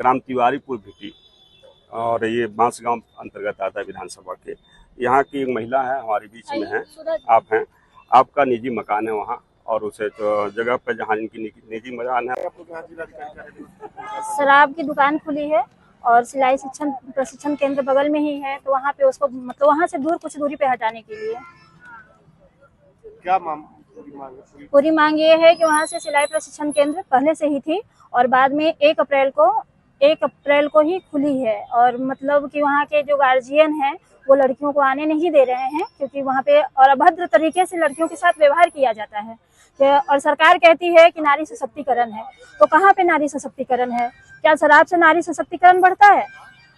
ग्राम तिवारीपुर भिटी, और ये बांसगांव अंतर्गत आता है विधानसभा के। यहाँ की एक महिला है, हमारे बीच में है, आप हैं, आपका निजी मकान है वहाँ, और उसे तो जगह पर जहाँ इनकी निजी मकान है। शराब की दुकान खुली है और सिलाई शिक्षण प्रशिक्षण केंद्र बगल में ही है, तो वहाँ पे उसको मतलब वहाँ से दूर कुछ दूरी पे हटाने के लिए क्या पूरी मांग ये है कि वहाँ से सिलाई प्रशिक्षण केंद्र पहले से ही थी और बाद में 1 अप्रैल को ही खुली है, और मतलब कि वहाँ के जो गार्जियन हैं वो लड़कियों को आने नहीं दे रहे हैं, क्योंकि वहाँ पे और अभद्र तरीके से लड़कियों के साथ व्यवहार किया जाता है। और सरकार कहती है कि नारी सशक्तिकरण है, तो कहाँ पे नारी सशक्तिकरण है? क्या शराब से नारी सशक्तिकरण बढ़ता है?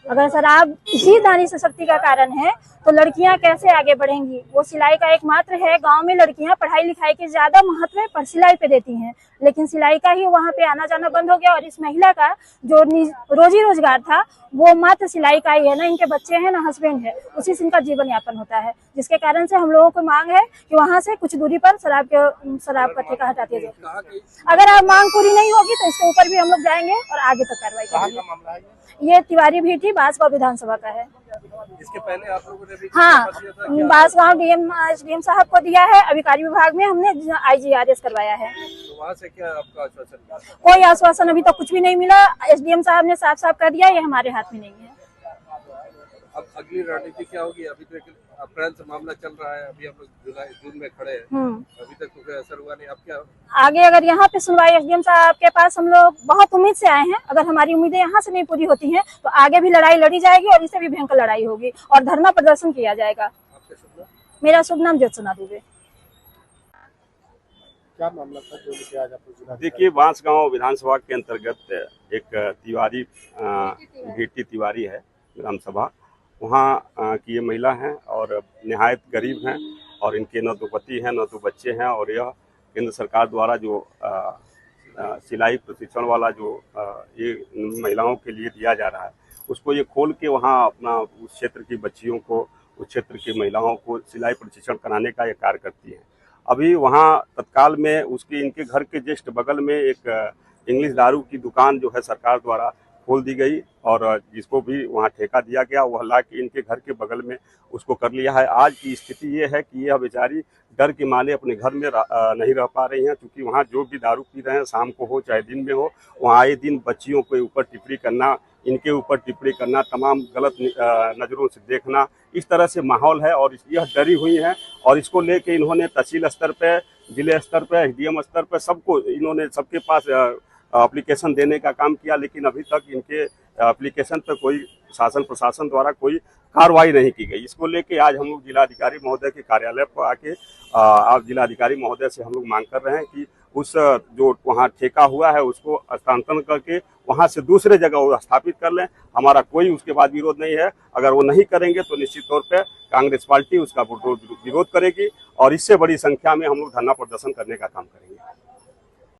अगर शराब ही नारी सशक्ति का कारण है तो लड़कियां कैसे आगे बढ़ेंगी? वो सिलाई का एकमात्र है, गांव में लड़कियां पढ़ाई लिखाई के ज्यादा महत्व पर सिलाई पे देती हैं, लेकिन सिलाई का ही वहां पे आना जाना बंद हो गया, और इस महिला का जो रोजी रोजगार था वो मात्र सिलाई का ही है। ना इनके बच्चे हैं ना हस्बैंड है, उसी से इनका जीवन यापन होता है, जिसके कारण से हम लोगों को मांग है कि वहां से कुछ दूरी पर शराब का ठेका हटा दिया जाए। अगर आप मांग पूरी नहीं होगी तो इसके ऊपर भी हम लोग जाएंगे और आगे तक कार्रवाई करेंगे। ये तिवारी भिटी बांसगांव विधानसभा का है। इसके पहले आप लोगों ने भी हाँ, बांसगांव एसडीएम साहब को दिया है, अभिकारी विभाग में हमने IGRS करवाया है। तो वहाँ से क्या आपका आश्वासन मिला? कोई आश्वासन अभी तक कुछ भी नहीं मिला। एसडीएम साहब ने साफ साफ कर दिया ये हमारे हाथ में नहीं है। अब अगली रणनीति क्या होगी? अभी तो अप्रैल से मामला चल रहा है, अभी हम लोग जून में खड़े हैं, अभी तक तो कोई असर हुआ नहीं। अब क्या आगे? अगर यहाँ पे सुनवाई एसडीएम साहब के पास हम लोग बहुत उम्मीद से आए हैं, अगर हमारी उम्मीदें यहाँ से नहीं पूरी होती हैं तो आगे भी लड़ाई लड़ी जाएगी और इससे भी भयंकर लड़ाई होगी और धरना प्रदर्शन किया जाएगा। आपका शुभ नाम? मेरा शुभ नाम ज्योत्सना दुबे। क्या मामला था जो लेके आज आप? देखिए, बांसगांव विधानसभा के अंतर्गत एक तिवारी भिटी तिवारी है ग्राम सभा, वहाँ की ये महिला हैं और निहायत गरीब हैं, और इनके न तो पति हैं न तो बच्चे हैं, और यह केंद्र सरकार द्वारा जो सिलाई प्रशिक्षण वाला जो ये महिलाओं के लिए दिया जा रहा है, उसको ये खोल के वहाँ अपना उस क्षेत्र की बच्चियों को, उस क्षेत्र की महिलाओं को सिलाई प्रशिक्षण कराने का ये कार्य करती है। अभी वहाँ तत्काल में उसके इनके घर के जस्ट बगल में एक इंग्लिश दारू की दुकान जो है सरकार द्वारा खोल दी गई, और जिसको भी वहाँ ठेका दिया गया वह ला के इनके घर के बगल में उसको कर लिया है। आज की स्थिति ये है कि यह बेचारी डर के मारे अपने घर में नहीं रह पा रही हैं, क्योंकि वहाँ जो भी दारू पी रहे हैं, शाम को हो चाहे दिन में हो, वहाँ आए दिन बच्चियों के ऊपर टिप्पणी करना, इनके ऊपर टिप्पणी करना, तमाम गलत नज़रों से देखना, इस तरह से माहौल है, और यह डरी हुई हैं। और इसको लेके इन्होंने तहसील स्तर पर, जिले स्तर पर, SDM स्तर पर सबको इन्होंने सबके पास एप्लीकेशन देने का काम किया, लेकिन अभी तक इनके एप्लीकेशन पर कोई शासन प्रशासन द्वारा कोई कार्रवाई नहीं की गई। इसको लेके आज हम लोग जिलाधिकारी महोदय के कार्यालय पर आके आप जिलाधिकारी महोदय से हम लोग मांग कर रहे हैं कि उस जो वहाँ ठेका हुआ है उसको हस्तांतरण करके वहाँ से दूसरे जगह वो स्थापित कर लें। हमारा कोई उसके बाद विरोध नहीं है। अगर वो नहीं करेंगे तो निश्चित तौर पर कांग्रेस पार्टी उसका विरोध करेगी, और इससे बड़ी संख्या में हम लोग धरना प्रदर्शन करने का काम करेंगे।